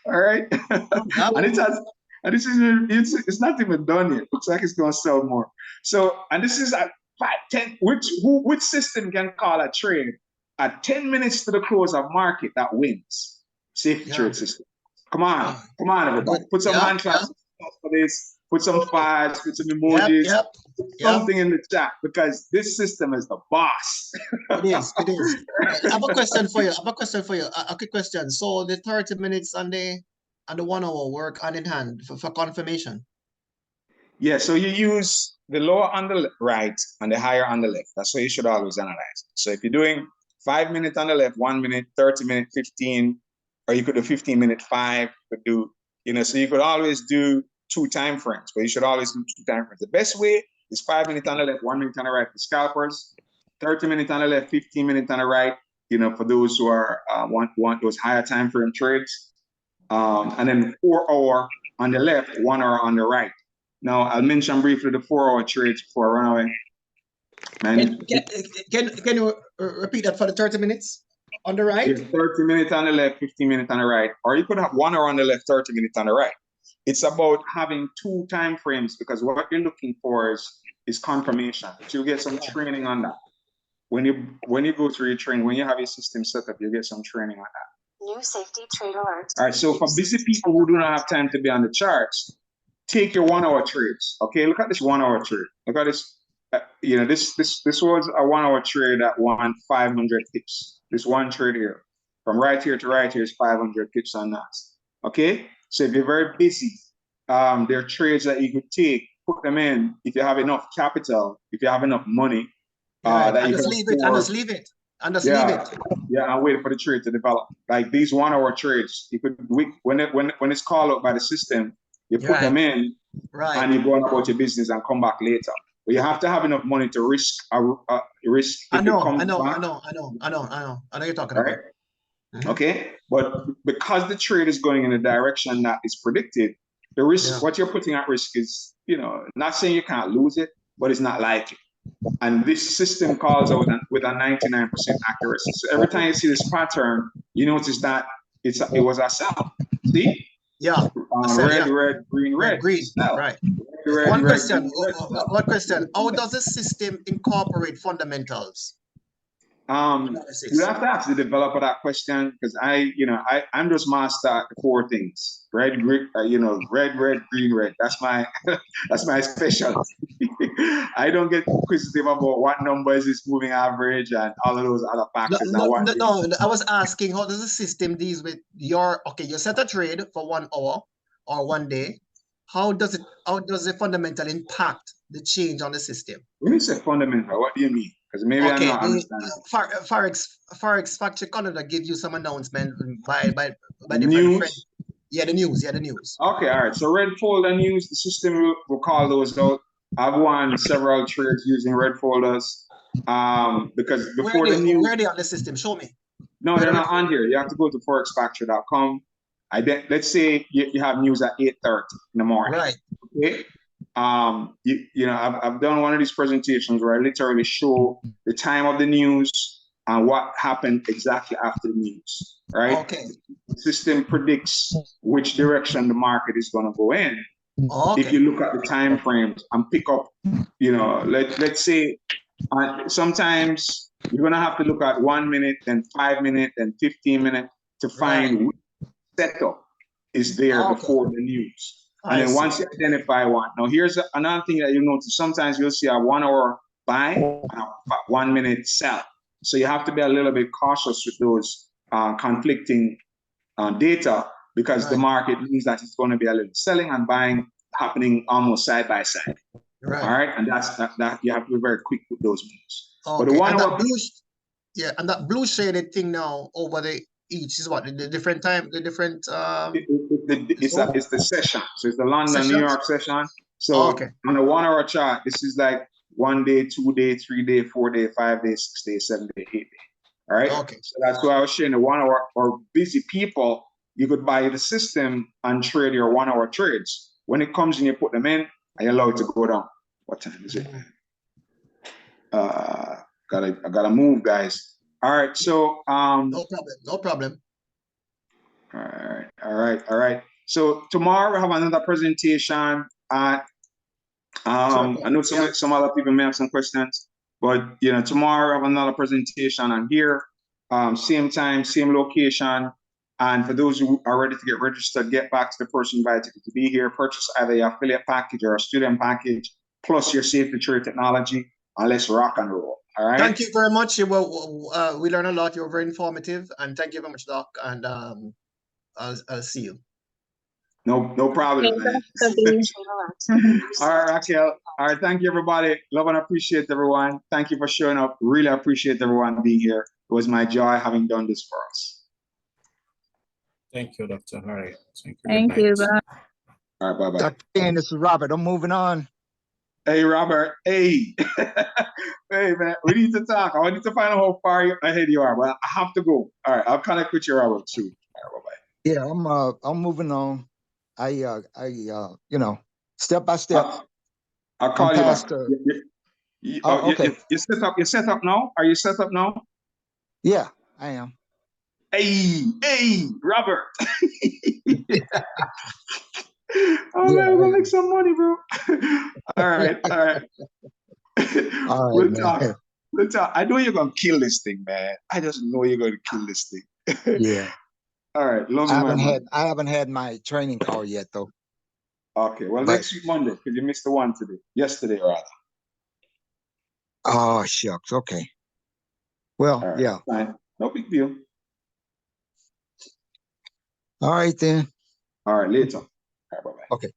All right. And it's not even done yet. Looks like it's gonna sell more. So, and this is at 10, which system can call a trade at 10 minutes to the close of market that wins? Safety trade system. Come on, everybody. Put some hand claps for this. Put some fives, put some emojis, something in the chat, because this system is the boss. It is. I have a question for you. A quick question. So the 30 minutes and the 1 hour work hand in hand for confirmation? Yeah, so you use the lower on the right and the higher on the left. That's what you should always analyze. So if you're doing 5 minutes on the left, 1 minute, 30 minute, 15, or you could do 15 minute, 5, you could do, so you could always do 2 time frames, but you should always do 2 time frames. The best way is 5 minutes on the left, 1 minute on the right for scalpers, 30 minutes on the left, 15 minutes on the right, for those who are want those higher time frame trades. And then 4 hour on the left, 1 hour on the right. Now I'll mention briefly the 4 hour trades before I run away. Can you repeat that for the 30 minutes on the right? Yeah, 30 minutes on the left, 15 minutes on the right, or you could have 1 hour on the left, 30 minutes on the right. It's about having 2 time frames, because what you're looking for is confirmation. So you get some training on that. When you go through your training, when you have your system set up, you get some training on that. New safety trade alert. All right, so for busy people who do not have time to be on the charts, take your 1 hour trades. Okay, look at this 1 hour trade. Look at this this was a 1 hour trade that won 500 pips. This one trade here, from right here to right here is 500 pips on that. Okay, so if you're very busy, there are trades that you could take, put them in if you have enough capital, if you have enough money, Right. that And you just can leave it, and afford. just leave it, and just leave Yeah, it. yeah, and wait for the trade to develop. Like these 1 hour trades, you could when it's called out by the system, you put them Right. in Right. and you go on about your business and come back later. But you have to have enough money to risk risk I if it know, comes I know, back, I know, I know, I know, I know. I know you're talking right? about. Okay, but because the trade is going in a direction that is predicted, the risk, Yeah. what you're putting at risk is, not saying you can't lose it, but it's not likely. And this system calls out with a 99% accuracy. So every time you see this pattern, you notice that it was a sell. See? Yeah. Red, Yeah. red, green, Red, red. green. Sell. Right. Red, One red, question. green, red. Sell. One question. How does the system incorporate fundamentals You analysis? have to ask the developer that question because I'm just master at the 4 things. Red, green, red, red, green, red. That's my that's my specialty. I don't get inquisitive about what numbers is moving average and all of those other factors. No, I was asking how does the system deals with you set a trade for 1 hour or 1 day. How does the fundamental impact the change on the system? When you say fundamental, what do you mean? Because maybe I'm Okay, not understanding. Forex Factor Canada gives you some announcement by different News. friends. Yeah, the news. Yeah, the news. Okay, all right. So red folder news, the system will call those out. I've won several trades using red folders. Because before the news, where are they on the system? Show me. no, they're not on here. You have to go to forexfactory.com. Let's say you have news at 8:30 in the morning. Right. Okay. I've done one of these presentations where I literally show the time of the news and what happened exactly after the news. Right. Okay. The system predicts which direction the market is going to go in. Okay. If you look at the time frames and pick up, let's say sometimes you're going to have to look at 1 minute, then 5 minutes, then 15 minutes to find which setup is there before the news. And then once you identify one, now here's another thing that you'll notice. Sometimes you'll see a 1 hour buy and a 1 minute sell. So you have to be a little bit cautious with those conflicting data because the market means that it's going to be a little selling and buying happening almost side by side. Right. All right, and that you have to be very quick with those moves. Okay. But the 1 and hour and that blue shaded thing now over the each is what the different time, the different it's the session. So it's the London, sessions? New York session. So on a 1 hour chart, this is like 1 day, 2 day, 3 day, 4 day, 5 day, 6 day, 7 day, 8 day. All right. Okay. So that's why I was sharing the 1 hour or busy people. You could buy the system and trade your 1 hour trades. When it comes in, you put them in and you allow it to go down. What time is it? I gotta move, guys. All right. So no problem. All right. So tomorrow we have another presentation at I know some other people may have some questions, but tomorrow we have another presentation on here. Same time, same location. And for those who are ready to get registered, get back to the person invited to be here. Purchase either your affiliate package or a student package, plus your safety trade technology, and let's rock and roll. All right. Thank you very much. We learned a lot. You were very informative, and thank you very much, Doc. And I'll see you. No problem, man. All right, Raquel. All right, thank you, everybody. Love and appreciate everyone. Thank you for showing up. Really appreciate everyone being here. It was my joy having done this for us. Thank you, Dr. Harry. Thank you. Bye. All right, bye-bye. Dr. Ken, this is Robert. I'm moving on. Hey, Robert. Hey. Hey, man. We need to talk. I need to find out how far ahead you are, but I have to go. All right, I'll connect with you, Robert, too. All right, bye-bye. Yeah, I'm moving on. I step by step. I'll call you back. Okay. You set up now? Are you set up now? Yeah, I am. Hey, Robert. Oh man, we're gonna make some money, bro. All right. We'll talk. I know you're gonna kill this thing, man. I just know you're gonna kill this thing. Yeah. All right. Love you, I haven't had my training call yet, though. Okay. Well, next week Monday, because you missed the one yesterday rather. Oh, shucks. Okay. Well, All right, yeah. fine. No big deal. All right then. All right, later. All right, bye-bye. Okay.